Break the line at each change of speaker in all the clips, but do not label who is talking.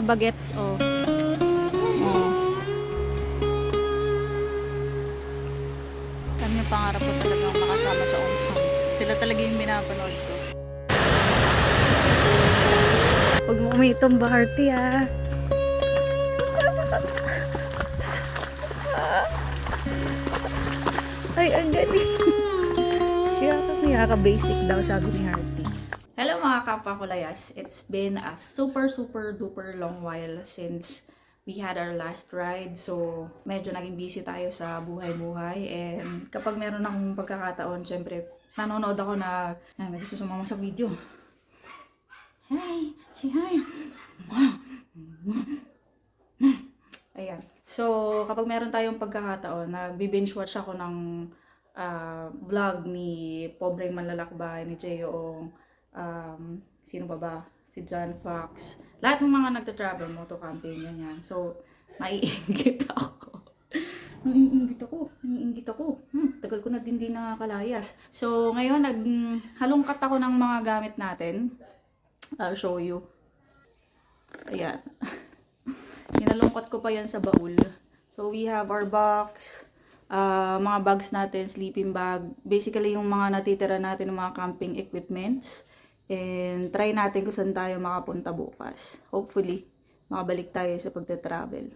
mga bagets, oh. Oh. Kami yung pangarap ko talagang makasama sa Ongfang. Sila talaga yung pinapanood ko. Huwag mo umitong Baharti, ah. Ay, ang galing. Kaya ka-basic daw, sabi ni Harty. Hello mga kapwa-kulayas. It's been a super duper long while since we had our last ride. So, medyo naging busy tayo sa buhay-buhay. And kapag meron akong pagkakataon, syempre, nanonood ako na may gusto sumama sa video. Hey! Say hi! Ayan. So, kapag meron tayong pagkakataon, nag-binge watch ako ng vlog ni Pobreng Manlalakbay, ni J.O. Sino ba? Si John Fox. Lahat ng mga nagta-travel, moto camping, ganyan. So, naiinggit ako. Naiinggit ako. Tagal ko na din nakakalayas. So, ngayon, halongkat ako ng mga gamit natin. I'll show you. Ayan. Hinalungkot ko pa yan sa baul. So, we have our box, mga bags natin, sleeping bag. Basically, yung mga natitira natin ng mga camping equipments. And try natin kung saan tayo makapunta bukas. Hopefully, makabalik tayo sa pagta-travel.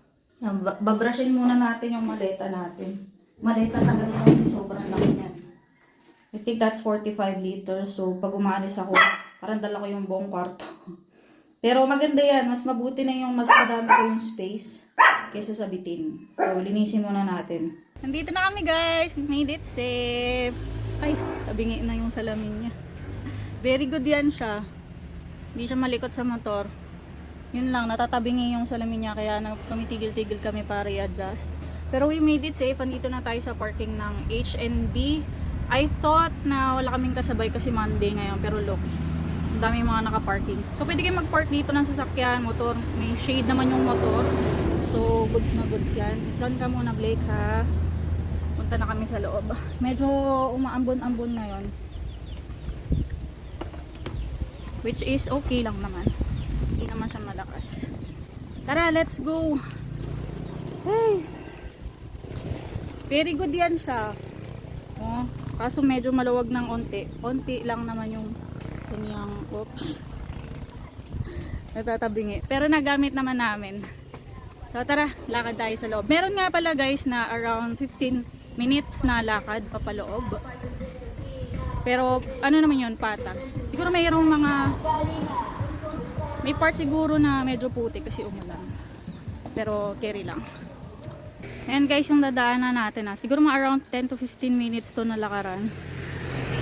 Babrushin muna natin yung maleta natin. Maleta talaga ito kasi sobrang laki niyan. I think that's 45 liters. So, pag umalis ako, parang dala ko yung buong kwarto. Pero maganda yan. Mas mabuti na yung mas madami ko yung space kaysa sa bitin. So, linisin muna natin. Nandito na kami guys. We made it safe. Ay, tabingi na yung salamin niya. Very good yan siya. Hindi siya malikot sa motor. Yun lang, natatabingi yung salamin niya. Kaya tumitigil-tigil kami para i-adjust. Pero we made it safe. Andito na tayo sa parking ng H&B. I thought na wala kaming kasabay kasi Monday ngayon. Pero look, ang dami mga naka-parking. So, pwede kayo mag-park dito ng sasakyan, motor. May shade naman yung motor. So, goods na goods yan. Diyan ka muna, Blake, ha? Punta na kami sa loob. Medyo umaambon-ambon ngayon. Which is okay lang naman. Hindi naman siya malakas. Tara, let's go! Hey! Very good yan siya. Oh, kaso medyo maluwag ng onti. Onti lang naman yung kanyang, oops, natatabingi. Pero nagamit naman namin. So tara, lakad tayo sa loob. Meron nga pala guys na around 15 minutes na lakad papaloob. Pero ano naman yun, pata. Siguro mayroong mga, may part siguro na medyo puti kasi umulan. Pero carry lang. Ayan guys yung dadaanan natin ha. Siguro mga around 10 to 15 minutes to na lakaran.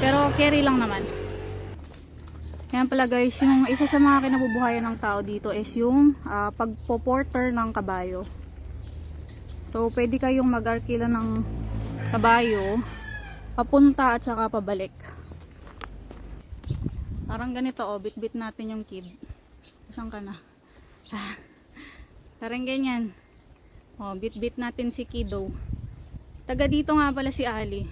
Pero carry lang naman. Ayan pala guys, yung isa sa mga kinabubuhayan ng tao dito is yung pagpo-porter ng kabayo. So pwede kayong mag-arkila ng kabayo papunta at saka pabalik. Parang ganito oh, bit-bit natin yung kid. Saan ka na? Parang ganyan. Oh, bit-bit natin si kiddo. Taga dito nga pala si Ali.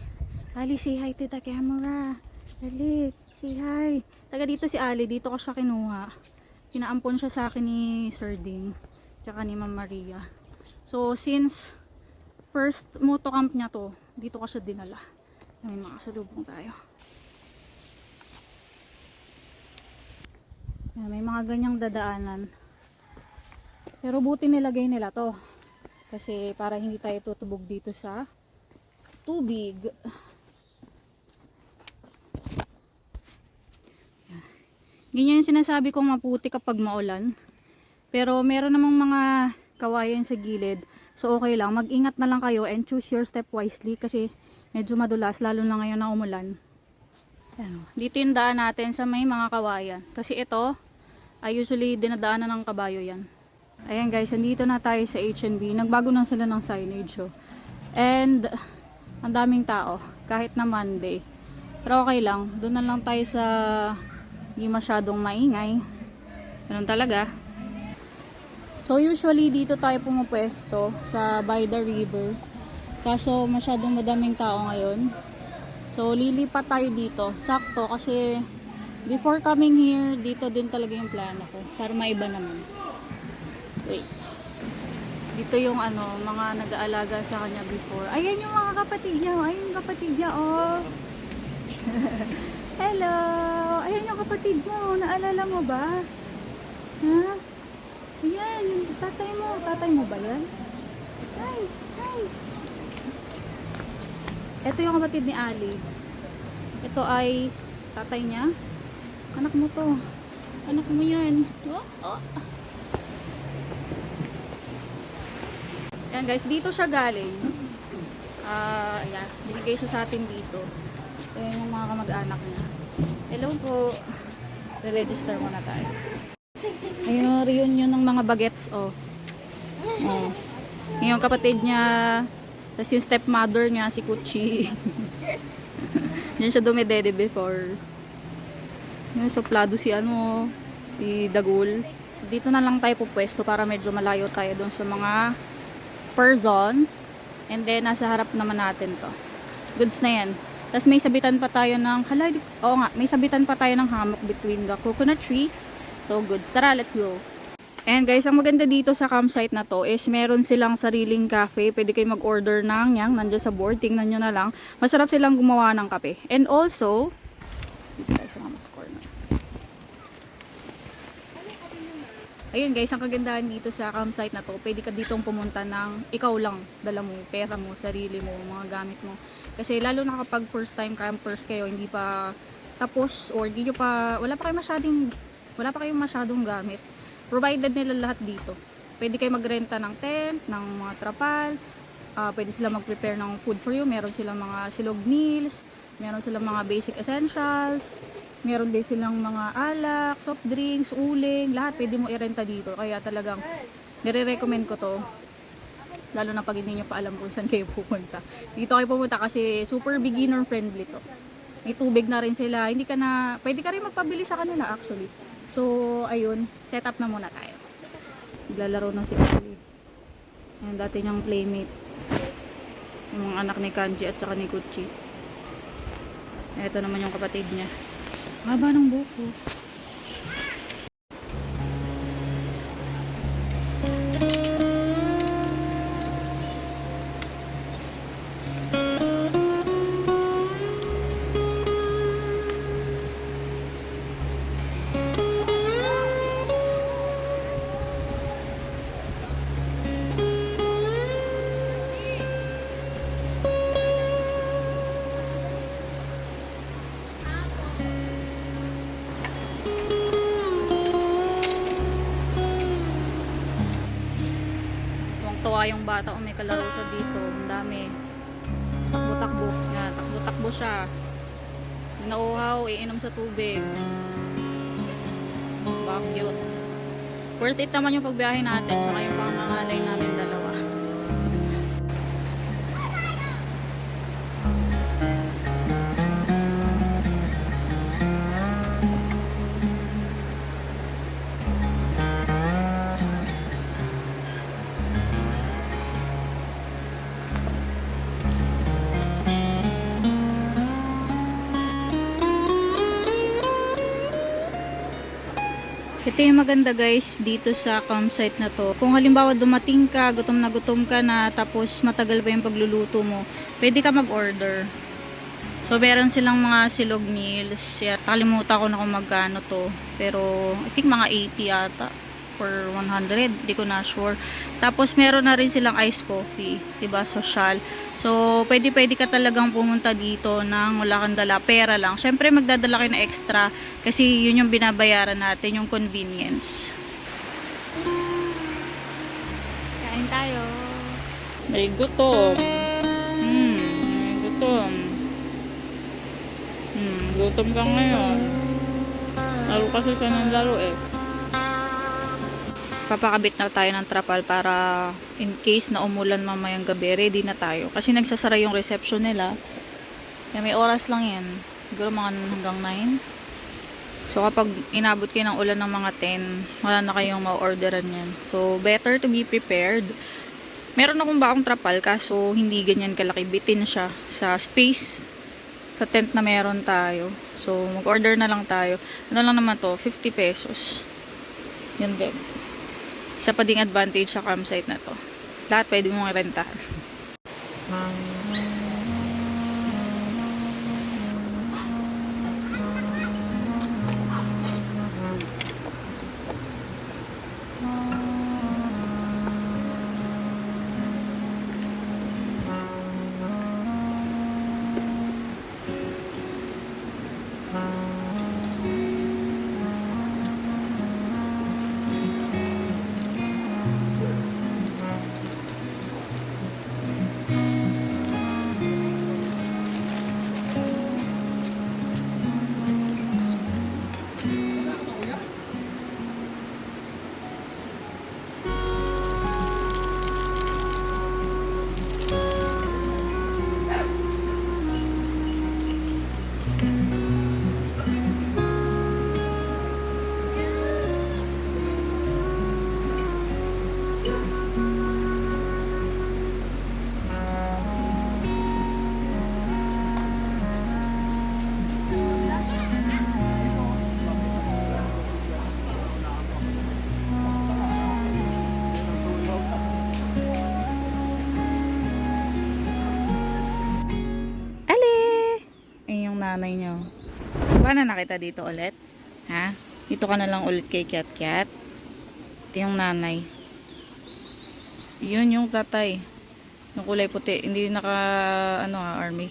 Ali, say hi to the camera. Ali, say hi. Taga dito si Ali, dito ko siya kinuha. Pinaampon siya sa akin ni Sir Ding, tsaka ni Ma'am Maria. So, since first motocamp niya to, dito ko siya dinala. May makasalubong tayo. May mga ganyang dadaanan. Pero buti nilagay nila to. Kasi para hindi tayo tutubog dito sa tubig. Ganyan yung sinasabi kong maputi kapag maulan. Pero meron namang mga kawayan sa gilid. So okay lang, mag-ingat na lang kayo and choose your step wisely kasi medyo madulas lalo na ngayon na umulan. Ayan, dito yung daan natin sa may mga kawayan. Kasi ito ay usually dinadaanan ng kabayo yan. Ayan guys, andito na tayo sa H&B. Nagbago na sila ng signage. Oh. And ang daming tao kahit na Monday. Pero okay lang, doon na lang tayo sa hindi masyadong maingay. Ganun talaga. So usually dito tayo pumupwesto sa by the river. Kaso masyadong madaming tao ngayon. So lilipat tayo dito. Sakto kasi before coming here, dito din talaga yung plano ko. Para maiba naman. Wait. Dito yung ano, mga nag-aalaga sa kanya before. Ayan yung mga kapatid niya. Ayan yung kapatid niya, oh. Hello! Ayan yung kapatid mo. Naalala mo ba? Ha? Ayan, yung tatay mo. Tatay mo ba yan? Ay, ay. Ito yung kapatid ni Ali. Ito ay tatay niya. Anak mo to. Anak mo yan. Oh, oh. Yan guys, dito siya galing. Ayan, binigay siya sa atin dito. Ayan yung mga kamag-anak niya. Hello po. Re-register muna tayo. Ayun yung reunion ng mga bagets, oh. Oh. Yung kapatid niya, tapos yung stepmother niya, si Kuchi. Yan siya dumedede before. Yung suplado si ano, si Dagul. Dito na lang tayo pupwesto para medyo malayo tayo doon sa mga person. And then, nasa harap naman natin to. Goods na yan. Tapos may sabitan pa tayo ng, oo nga, may sabitan pa tayo ng hammock between the coconut trees. So, goods. Tara, let's go. And guys, ang maganda dito sa campsite na to is meron silang sariling cafe. Pwede kayo mag-order ng yang, nandiyan sa board. Tingnan nyo na lang. Masarap silang gumawa ng kape. And also, dito tayo sa Mama's Corner. Ayun guys, ang kagandahan dito sa campsite na to, pwede ka ditong pumunta ng ikaw lang, dala mo, pera mo, sarili mo, mga gamit mo. Kasi lalo na kapag first time campers kayo, hindi pa tapos or hindi nyo pa, wala pa kayong masyadong gamit. Provided nila lahat dito. Pwede kayo magrenta ng tent, ng mga trapal, pwede sila mag-prepare ng food for you, meron silang mga silog meals, meron silang mga basic essentials, meron din silang mga alak, soft drinks, uling, lahat pwede mo i-renta dito. Kaya talagang nire-recommend ko to. Lalo na pag hindi nyo pa alam kung saan kayo pupunta. Dito kayo pumunta kasi super beginner friendly to. May tubig na rin sila. Hindi ka na, pwede ka rin magpabili sa kanila actually. So, ayun, set up na muna tayo. Naglalaro na si Ali. Ayan, dati niyang playmate. Yung mga anak ni Kanji at saka ni Kuchi. Ito naman yung kapatid niya. Haba ng buko. Tuwa yung bata, may kalaro siya dito. Ang dami. Takbo-takbo. Yan, takbo-takbo siya. Nauhaw, iinom sa tubig. Bakit? Worth it naman yung pagbiyahe natin, tsaka yung pangangalay namin dalawa. Ito yung maganda guys dito sa campsite na to. Kung halimbawa dumating ka, gutom ka na, tapos matagal pa yung pagluluto mo, pwede ka mag-order. So meron silang mga silog meals. Kalimutan ko na kung magkano to. Pero I think mga 80 yata or 100, di ko na sure. Tapos meron na rin silang iced coffee, 'di ba? Social. So pwede ka talagang pumunta dito nang wala kang dala, pera lang. Syempre magdadala kayo na extra kasi yun yung binabayaran natin, yung convenience. Kain tayo. May gutom. May gutom. Gutom ka ngayon. Laro kasi ka ng laro eh. Papakabit na tayo ng trapal para in case na umulan mamayang gabi, ready na tayo. Kasi nagsasara yung reception nila. Kaya may oras lang yan. Siguro mga hanggang 9. So kapag inabot kayo ng ulan ng mga 10, wala na kayong ma-orderan yan. So better to be prepared. Meron akong baong trapal kaso hindi ganyan kalaki. Bitin siya sa space sa tent na meron tayo. So mag-order na lang tayo. Ano lang naman to? 50 pesos. Yan din. Isa pa ding advantage sa campsite na to. Lahat pwede mong rentahan. Nanay nyo. Paano nakita dito ulit? Ha? Dito ka na lang ulit kay Kiat Kiat. Ito yung nanay. Yun yung tatay. Yung kulay puti. Hindi naka army.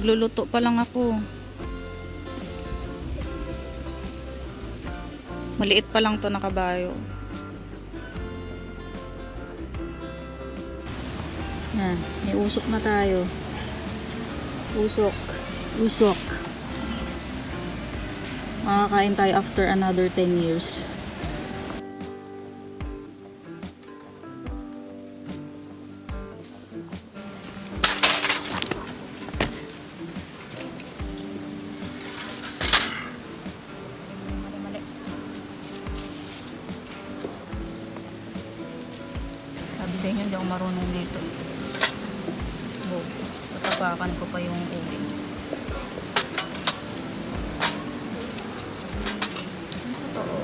Nagluluto pa lang ako. Maliit pa lang to na kabayo. Yan, may usok na tayo. Usok. Usok. Makakain tayo after another 10 years. Sabi sa inyo, hindi ako marunong dito. Tatapakan ko pa yung ubi. Totoo.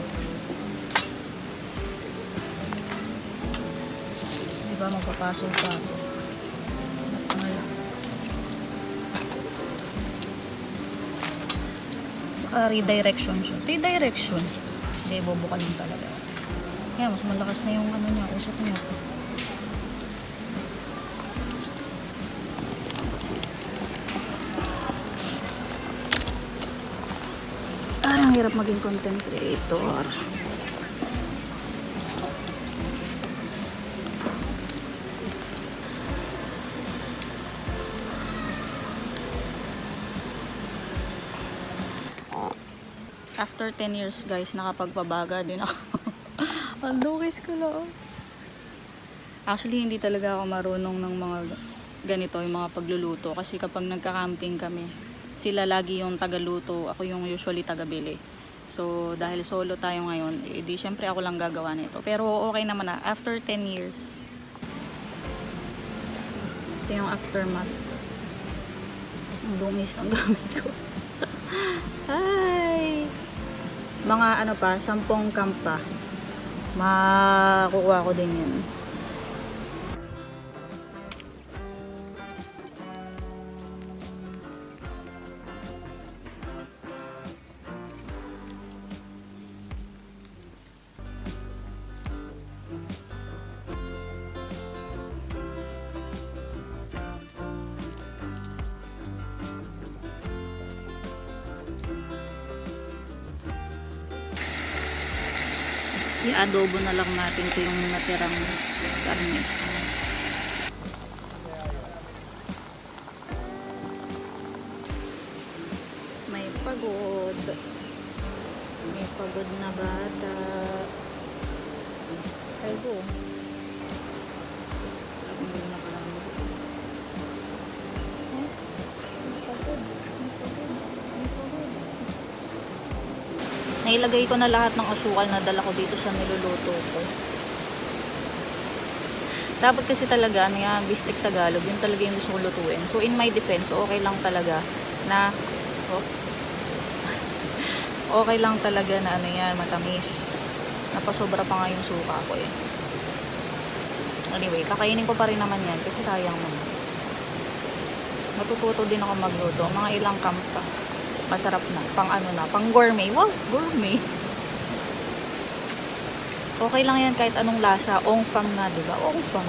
Diba magpapasok pa ako? Redirection siya. Redirection. Hindi, bobo ka lang talaga. Kaya mas malakas na yung niya, usok niya. Ay, ang hirap maging content creator. After 10 years guys, nakapagpabaga din ako. Ang lukis ko lang. Actually, hindi talaga ako marunong ng mga ganito, yung mga pagluluto. Kasi kapag nagka-camping kami, sila lagi yung tagaluto, ako yung usually tagabili. So, dahil solo tayo ngayon, edi syempre ako lang gagawa nito. Pero okay naman na, after 10 years. Ito yung aftermath. Ang dungis ng gamit ko. Hi! Mga ano pa, 10 camp pa. Makukuha ko din yun. I-adobo na lang natin ito yung natirang karne. May pagod. May pagod na bata. Ay go. Hindi na pala mo. May pagod. May pagod. May pagod. Nailagay ko na lahat ng asukal na dala ko dito sa niluluto ko. Dapat kasi talaga, ano yan, bistek Tagalog, yun talaga yung gusto ko lutuin. So, in my defense, okay lang talaga na, okay lang talaga na, ano yan, matamis. Napasobra pa nga yung suka ko eh. Anyway, kakainin ko pa rin naman yan kasi sayang naman. Matututo din ako magluto. Mga ilang camp pa. Masarap na. Pang ano na. Pang gourmet. Wow! Gourmet. Okay lang yan kahit anong lasa. Ong fam na, diba? Ong fam.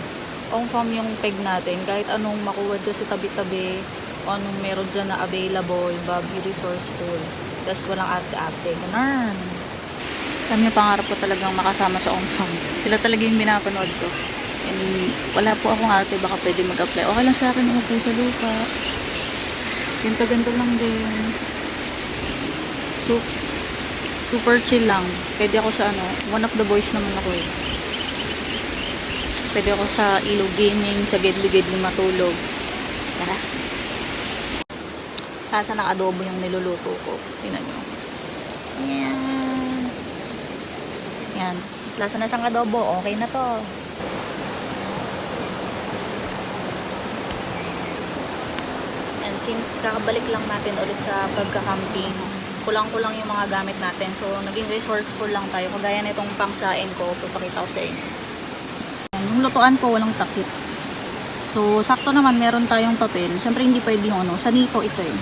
Ong fam yung peg natin. Kahit anong makuha dyan sa tabi-tabi. O anong meron dyan na available. Be resourceful. Tapos walang arte-arte. Ganun. Kami yung pangarap ko talagang makasama sa ong fam. Sila talaga yung binapanood ko. And wala po akong arte. Baka pwede mag-apply. Okay lang sa akin. Umupo sa lupa. Ganto-ganto lang din. So, super chill lang. Pwede ako sa ano, one of the boys naman ako eh. Pwede ako sa Ilo Gaming, sa Gedli-Gedli matulog. Tara. Lasa ng adobo yung niluluto ko. Tingnan nyo. Yan. Yan. Mas lasa na siyang adobo. Okay na to. And since kakabalik lang natin ulit sa pagka-camping, kulang-kulang yung mga gamit natin. So, naging resourceful lang tayo. Kagaya na itong pangsain ko, papakita ko sa inyo. Yung lutuan ko, walang takip. So, sakto naman, meron tayong papel. Siyempre, hindi pwede yung ano. Sa nito, ito eh.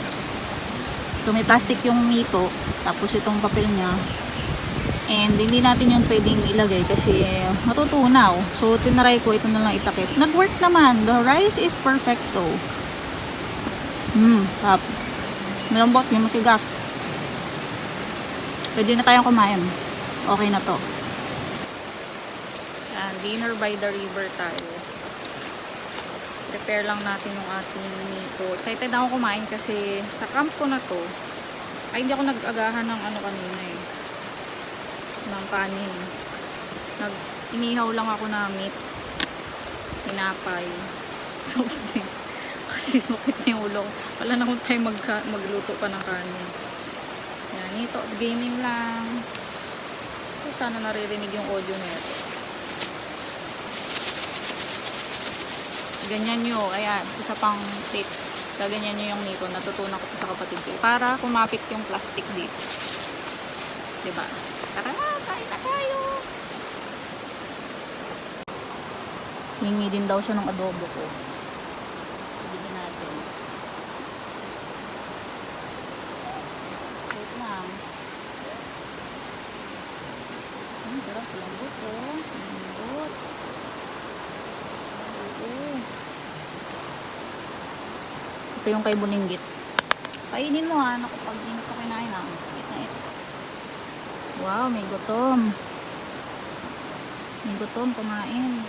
So, may plastic yung nito. Tapos, itong papel niya. And, hindi natin yung pwedeng ilagay kasi matutunaw. So, tinaray ko, ito na lang itakip. Nag-work naman. The rice is perfecto. Sarap. Malambot, yung matigas. Pwede na tayong kumain. Okay na to. Yan, dinner by the river tayo. Prepare lang natin yung ating nito. Excited ako kumain kasi sa camp ko na to, ay hindi ako nag-agahan ng ano kanina eh. Ng kanin. Inihaw lang ako na meat. Pinapay. Soft drinks. Kasi sumukit na yung ulo ko. Wala na akong time magluto pa ng kanin. Yan, ito, gaming lang. So, sana naririnig yung audio na ito. Ganyan nyo, ayan, isa pang tip. Gaganyan nyo yung nito, natutunan ko sa kapatid ko. Para kumapit yung plastic dito. Diba? Tara na, kain na tayo! Hingi din daw siya ng adobo ko. Bigyan natin. Sarap lambot oh. Lambot. Ito yung kay Buninggit. Kainin mo ha. Naku, pag hindi ko kinain ha. Wow, may gutom. May gutom, kumain.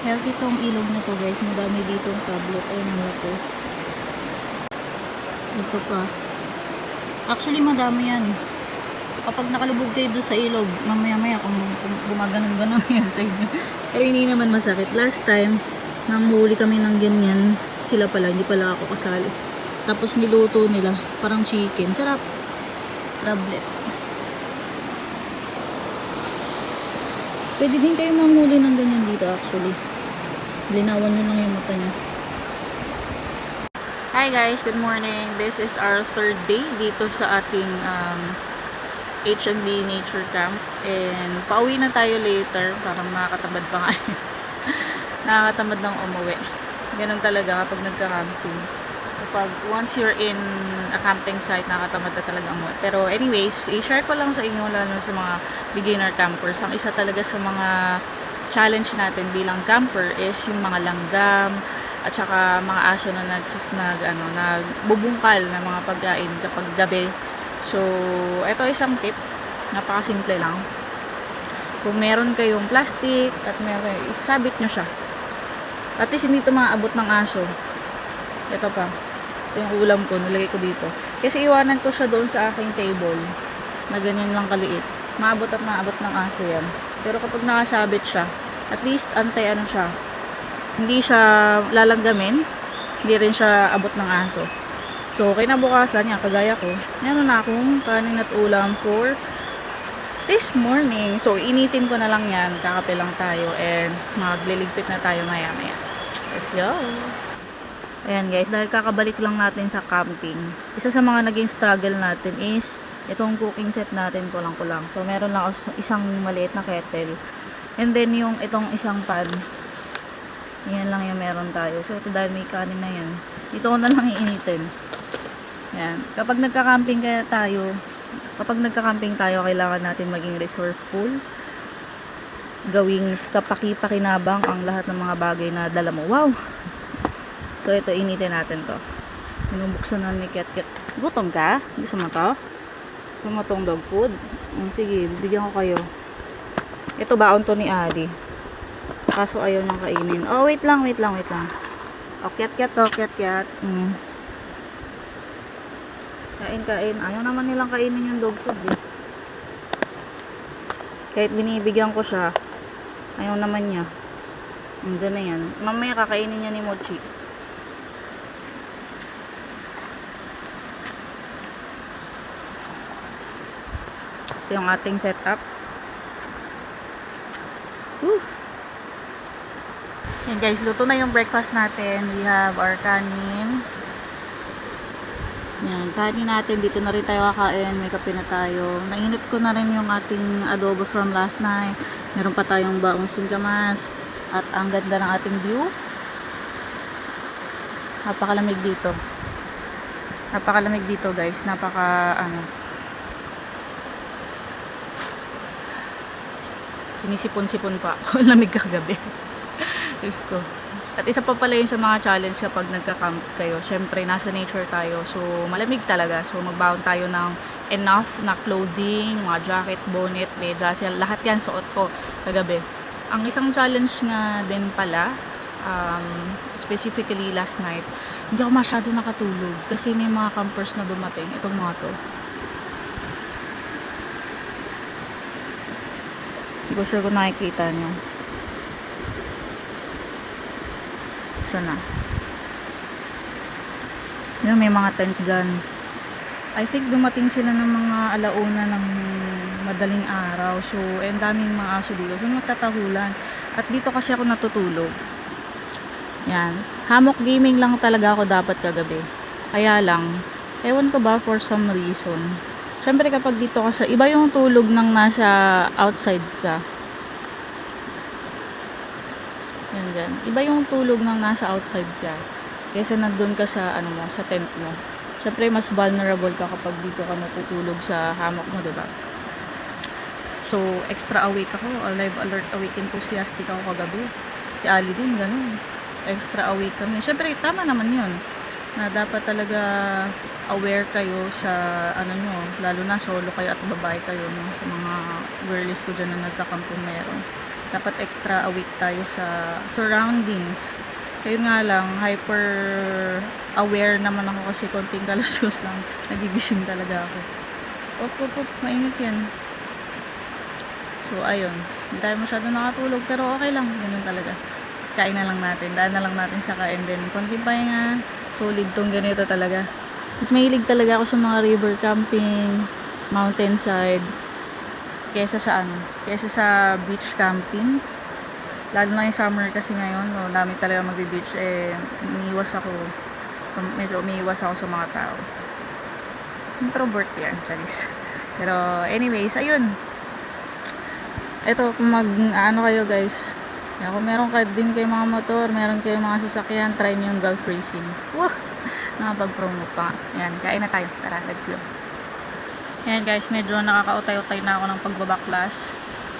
Healthy tong ilog na to guys. Madami ditong tablet. Ayun ang laki. Ito pa. Actually madami yan. Kapag nakalubog kayo doon sa ilog, mamaya-maya kung gumaganon-ganon yan sa inyo. Pero hindi naman masakit. Last time, nang huli kami ng ganyan, sila pala, hindi pala ako kasali. Tapos niluto nila, parang chicken. Sarap. Crablet. Pwede din kayo manghuli ng ganyan dito actually. Linawan nyo lang yung mata nyo. Hi guys, good morning. This is our third day dito sa ating H&B Nature Camp. And pauwi na tayo later. Parang nakakatamad pa nga. Nakakatamad ng umuwi. Ganun talaga kapag nagka-camping. Kapag once you're in a camping site, nakakatamad na talaga umuwi. Pero anyways, i-share ko lang sa inyo lalo sa mga beginner campers. Ang isa talaga sa mga challenge natin bilang camper is yung mga langgam at saka mga aso na nagbubungkal ng mga pagkain kapag gabi. So, ito isang tip. Napakasimple lang. Kung meron kayong plastic at meron, isabit nyo siya. At least hindi ito maaabot ng aso. Ito pa. Ito yung ulam ko. Nilagay ko dito. Kasi iwanan ko siya doon sa aking table. Na ganyan lang kaliit. Maabot at maabot ng aso yan. Pero kapag nakasabit siya, at least antay siya. Hindi siya lalanggamin. Hindi rin siya abot ng aso. So, kinabukasan niya, kagaya ko, meron na akong kanin at ulam for this morning. So, initin ko na lang yan. Kakape lang tayo and magliligpit na tayo maya-maya. Let's go! Ayan guys, dahil kakabalik lang natin sa camping, isa sa mga naging struggle natin is itong cooking set natin kulang-kulang. So, meron lang isang maliit na kettle. And then, yung itong isang pan, yan lang yung meron tayo. So, ito dahil may kanin na yan. Ito ko na lang iinitin. Yan. Kapag nagka-camping tayo, kailangan natin maging resourceful. Gawing kapaki-pakinabang ang lahat ng mga bagay na dala mo. Wow! So, ito, initin natin to. Binubuksan na ni Ket-Ket. Gutom ka? Gusto mo to? Gusto mo tong dog food? Sige, bibigyan ko kayo. Ito, baon to ni Adi. Kaso ayaw niyang kainin. Oh, wait lang. O, Ket-Ket to, Ket-Ket. Kain. Ayaw naman nilang kainin yung dog food eh. Kahit binibigyan ko siya, ayaw naman niya. Hindi na yan. Mamaya kakainin niya ni Mochi. Ito yung ating setup. Woo! Yan guys, luto na yung breakfast natin. We have our kanin. Yan, kanin natin. Dito na rin tayo kakain. May kape na tayo. Nainit ko na rin yung ating adobo from last night. Meron pa tayong baong singkamas. At ang ganda ng ating view. Napakalamig dito. Napakalamig dito guys. Sinisipon-sipon pa ako. Lamig kagabi. Diyos ko. At isa pa pala yun sa mga challenge kapag nagka-camp kayo. Syempre, nasa nature tayo. So, malamig talaga. So, magbaon tayo ng enough na clothing, mga jacket, bonnet, medyas. Lahat yan suot ko kagabi. Ang isang challenge nga din pala, specifically last night, hindi ako masyado nakatulog. Kasi may mga campers na dumating. Itong mga to. Hindi ko sure kung nakikita nyo. Na. Yun, may mga tent dyan. I think dumating sila ng mga alauna ng madaling araw. So, ang daming mga aso dito. So, magtatahulan. At dito kasi ako natutulog. Yan. Hammock gaming lang talaga ako dapat kagabi. Kaya lang, ewan ko ba for some reason. Siyempre kapag dito ka sa, iba yung tulog ng nasa outside ka. Yan dyan. Iba yung tulog ng nasa outside ka. Kaysa nandun ka sa, sa tent mo. Siyempre, mas vulnerable ka kapag dito ka natutulog sa hammock mo, diba? So, extra awake ako. Live alert, awake, enthusiastic ako kagabi. Si Ali din, ganun. Extra awake kami. Siyempre, tama naman yun. na dapat talaga aware kayo sa ano nyo, lalo na solo kayo at babae kayo, no? Sa mga girlies ko dyan na nagkakampong meron, dapat extra awake tayo sa surroundings. Kaya nga lang, hyper aware naman ako kasi konting kaluskos lang, nagigising talaga ako. Op, mainit yan. So ayun, hindi tayo masyado nakatulog pero okay lang, ganun talaga. Kain na lang natin, daan na lang natin sa kain din. Konting pahinga, solid tong ganito talaga. Mas mahilig talaga ako sa mga river camping, mountainside, kesa sa beach camping. Lalo na yung summer kasi ngayon, no, dami talaga magbe-beach, medyo umiiwas ako sa mga tao. Introvert yan, charis. Pero anyways, ayun. Ito, kung ano kayo guys, kung meron ka din kayo mga motor, meron kayo mga sasakyan, try nyo yung Gulf Racing. Wah! Nakapag-promote pa. Ayan, kain na tayo. Tara, let's go. Ayan guys, medyo nakakautay-utay na ako ng pagbabaklas.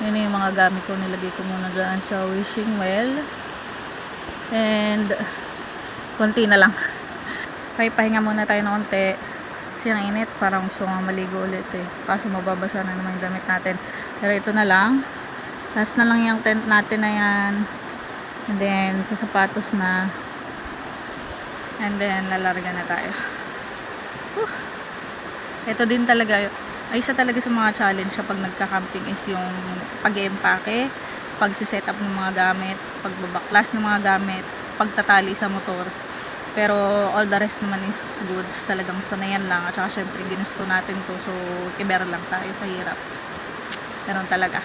Yun yung mga gamit ko, nilagay ko muna dyan sa wishing well. And, konti na lang. Pahinga muna tayo ng konti. Kasi ang init, parang gusto nga maligo ulit eh. Kaso mababasa na naman yung damit natin. Pero ito na lang. Last na lang yung tent natin na yan. And then, sa sapatos na. And then, lalarga na tayo. Whew. Ito din talaga, ay isa talaga sa mga challenge pag nagka-camping is yung pag-empake, pag-set up ng mga gamit, pagbabaklas ng mga gamit, pagtatali sa motor. Pero all the rest naman is goods. Talagang sanayan lang. At saka syempre, ginusto natin to. So, kiber lang tayo sa hirap. Ganun talaga.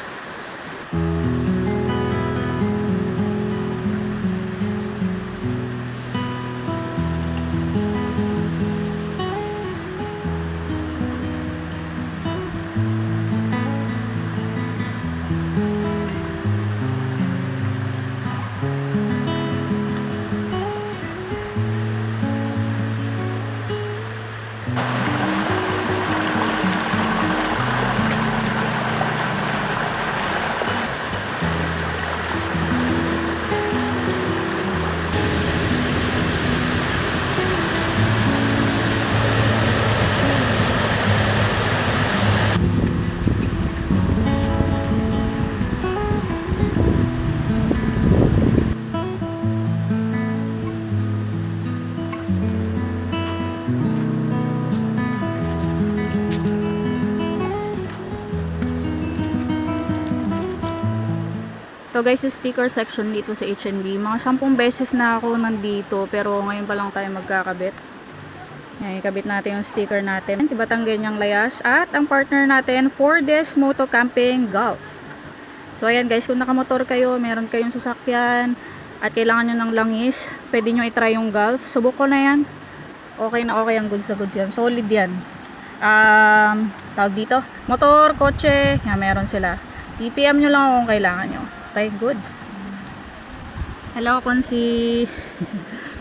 So guys, yung sticker section dito sa H&B, mga 10 beses na ako nandito, pero ngayon pa lang tayo magkakabit. Ngayon, ikabit natin yung sticker natin. Si Batanggenyang Layas at ang partner natin for this Moto Camping Gulf. So ayan guys, kung nakamotor kayo, meron kayong sasakyan at kailangan nyo ng langis, pwede nyo itry yung Gulf. Subok ko na yan. Okay na okay, ang goods na goods yan. Solid yan. Tawag dito, motor, kotse, yan, meron sila. PPM nyo lang kung kailangan nyo. Okay, goods. Hello, Konsi.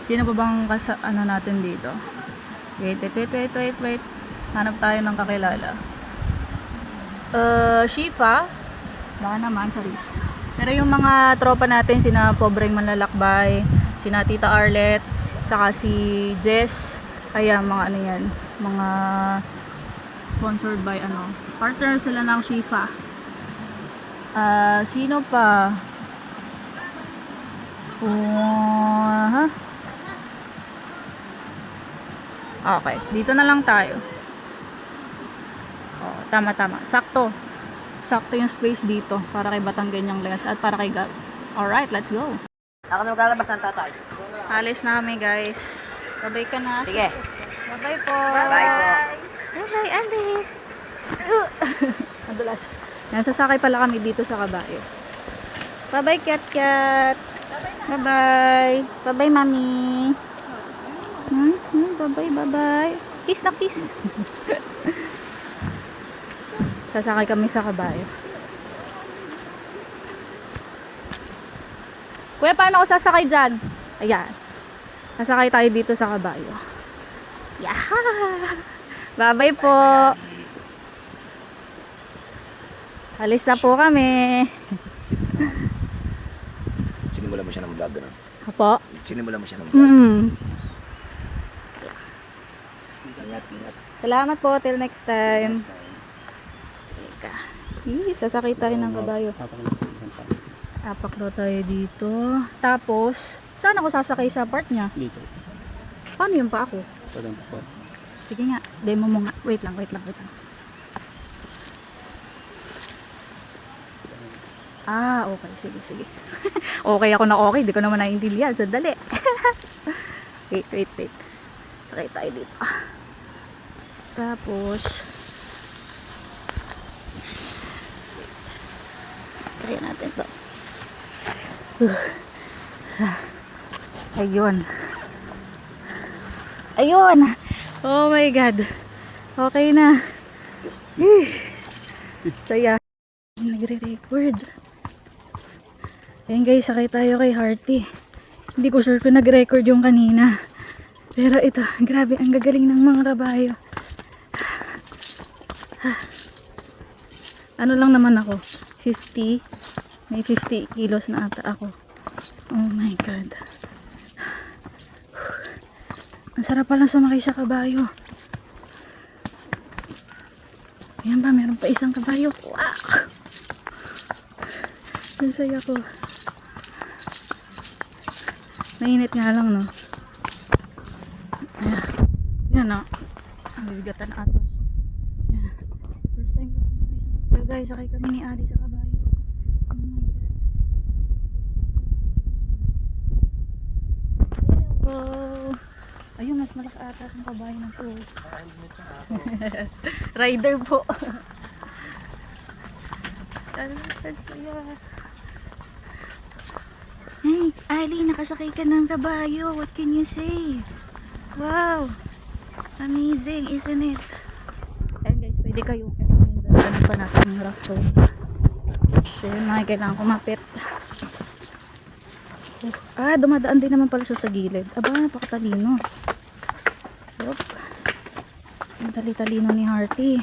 Sino pa bang ano natin dito? Wait. Hanap tayo ng kakilala. Shifa. Baka naman, charis. Pero yung mga tropa natin, sina Pobreng Manlalakbay, sina Tita Arlet, tsaka si Jess. Kaya mga ano yan, mga sponsored by ano. Partner sila ng Shifa. Sino pa? Okay, dito na lang tayo. Tama. Sakto yung space dito para kay Batanggenyang Layas at para kay Gulf. Alright, let's go.
Ako na maglalabas ng tatay.
Alis na kami guys. Babay ka na.
Sige.
Babay po.
Bye po.
Babay, Andi. Madulas. Sasakay pala kami dito sa kabayo. Bye-bye, cat. Bye-bye. Bye-bye, mami. Bye-bye. Kiss na kiss. Sasakay kami sa kabayo. Kuya, paano ako sasakay dyan? Ayan. Sasakay tayo dito sa kabayo. Yeah! Bye-bye po. Alis na po kami.
Sinimula mo siya ng vlog, ano?
Apo?
Sinimula mo siya ng vlog.
Salamat po. Till next time. Teka. Sasakay tayo ng kabayo. Apak daw tayo dito. Tapos, saan ako sasakay sa part niya?
Dito.
Paano yun pa ako?
Parang po.
Sige nga. Demo mo nga. Wait lang. Ah, okay. Sige. Okay ako na okay. Di ko naman naiintindihan. Sandali. Wait. Sakay tayo dito. Tapos, kaya natin to. Ayun. Oh my God. Okay na. Saya. Nagre-record. Ayan guys, sakay tayo kay Hearty. Hindi ko sure kung nag-record yung kanina. Pero ito, grabe, ang gagaling ng mga kabayo. Ano lang naman ako? 50. May 50 kilos na ata ako. Oh my God. Ang sarap palang sumakay sa kabayo. Ayan ba, meron pa isang kabayo. Wow! Ang saya ko. Mainit nga lang, no? Ayan. Yan, no? Ang bibigatan na atos. Ayan. First time ko sumakay sa kabayo, guys. Sakay kami ni Ali sa kabayo. Oh my God. Hello! Ayun, mas malaki ata ang kabayo na to. Rider po. Ang saya. Hey, Ali, nakasakay ka ng kabayo. What can you say? Wow! Amazing, isn't it? Ayan guys, pwede kayo. Ito yung dalagan pa natin yung rough road. So yun, kailangan kumapit. Dumadaan din naman pala siya sa gilid. Aba, napakatalino. Yup. Ang tali-talino ni Hearty.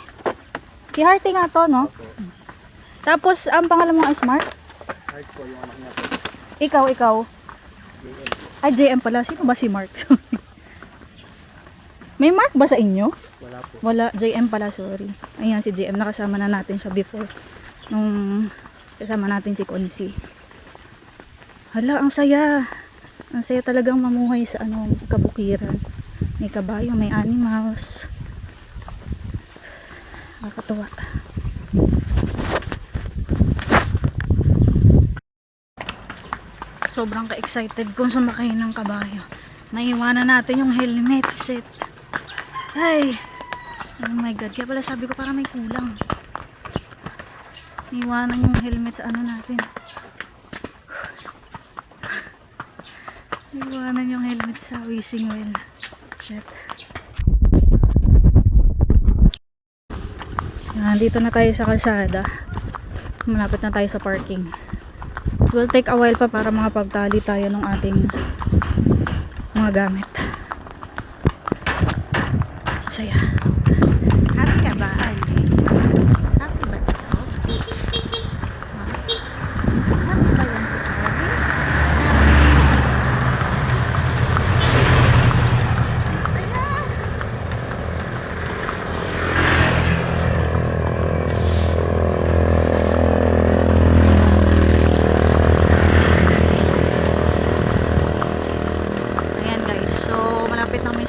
Si Hearty nga to, no? Tapos, ang pangalan mo ay Smart?
Heart po yung anak niya.
Ikaw. Ay, JM pala. Sino ba si Mark? May Mark ba sa inyo?
Wala po.
Wala. JM pala, sorry. Ayan, si JM. Nakasama na natin siya before. Nung kasama natin si Concy. Hala, ang saya. Ang saya talagang mamuhay sa kabukiran. May kabayo, may animals. Nakakatuwa. Sobrang ka-excited kung sumakay ng kabayo. Naiwanan natin yung helmet. Shit. Ay. Oh my God. Kaya pala sabi ko para may kulang. Naiwanan yung helmet sa natin. Naiwanan yung helmet sa wishing well. Shit. Nandito na tayo sa kalsada. Malapit na tayo sa parking. It will take a while pa para makapagtali tayo ng ating mga gamit. Saya. Happy ka ba, Ali? Happy ba ito? Happy ba yan si Ali? Saya.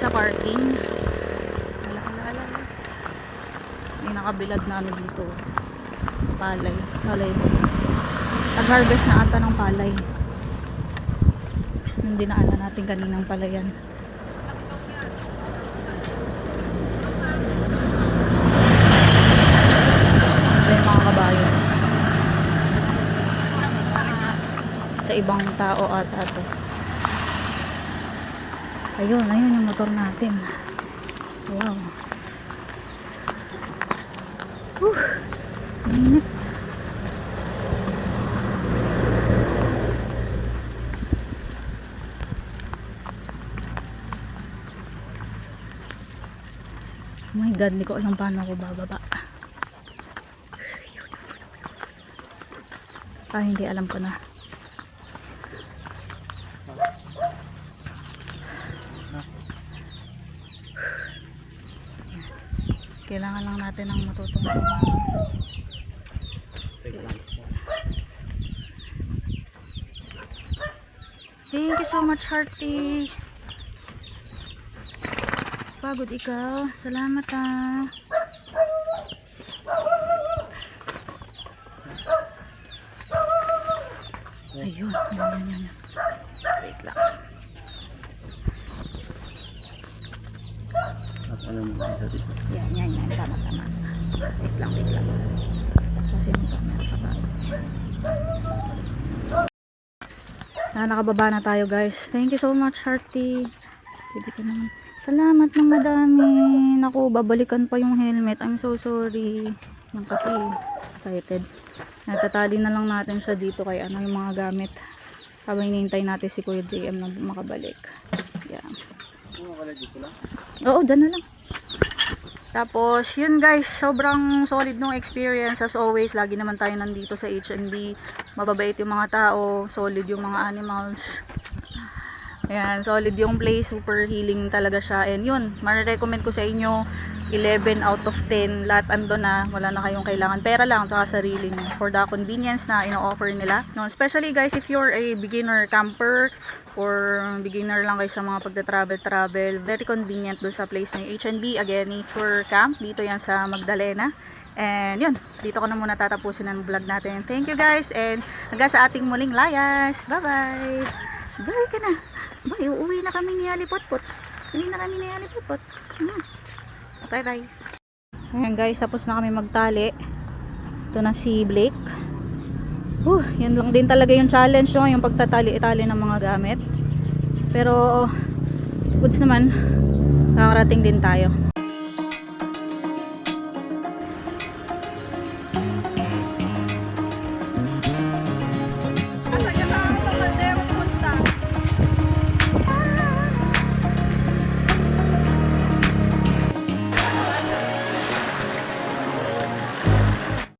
Parking. Ala. May nakabilad na dito. Palay. Nag-harvest na ata ng palay. Yung dinaanan natin kaninang palayan. Ito yung mga kabayo. Sa ibang tao ata to. Ayun yung motor natin. Wow. Init. Oh my God, hindi ko alam paano ako bababa. Hindi alam ko na. natin ang matutungtong. Thank you so much, Hearty. Pagod ikaw. Salamat ah. Ayun, yan. Wait lang.
Ano mo sa dito?
Yan. Tama. Wait lang. Kasi yung camera ka ba? Nakababa na tayo, guys. Thank you so much, Hearty. Pwede ka naman. Salamat ng madami. Naku, babalikan pa yung helmet. I'm so sorry. Yan kasi, excited. Natatali na lang natin siya dito kay yung mga gamit. Habang hinihintay natin si Kuya JM na makabalik. Yan. Oo, dyan na lang. Tapos, yun guys, sobrang solid nung experience. As always, lagi naman tayo nandito sa H&B. Mababait yung mga tao, solid yung mga animals. Ayan, solid yung place, super healing talaga siya. And yun, marirecommend ko sa inyo, 11 out of 10, lahat ando na, wala na kayong kailangan pera lang, tsaka sarili nyo, for the convenience na ino-offer nila. No, especially guys, if you're a beginner camper, or beginner lang kayo sa mga pagta-travel, very convenient doon sa place ng H&B. Again, nature camp, dito yan sa Magdalena. And yun, dito ko na muna tatapusin ang vlog natin. Thank you guys, and hanggang sa ating muling layas. Bye-bye! Bye ka na! Bye, uuwi na kami ni Alipotpot. Bye bye. Ayan guys, tapos na kami magtali. Ito na si Blake. Yan lang din talaga yung challenge, no? Yung pagtatali-tali ng mga gamit. Pero goods naman, nakakarating din tayo.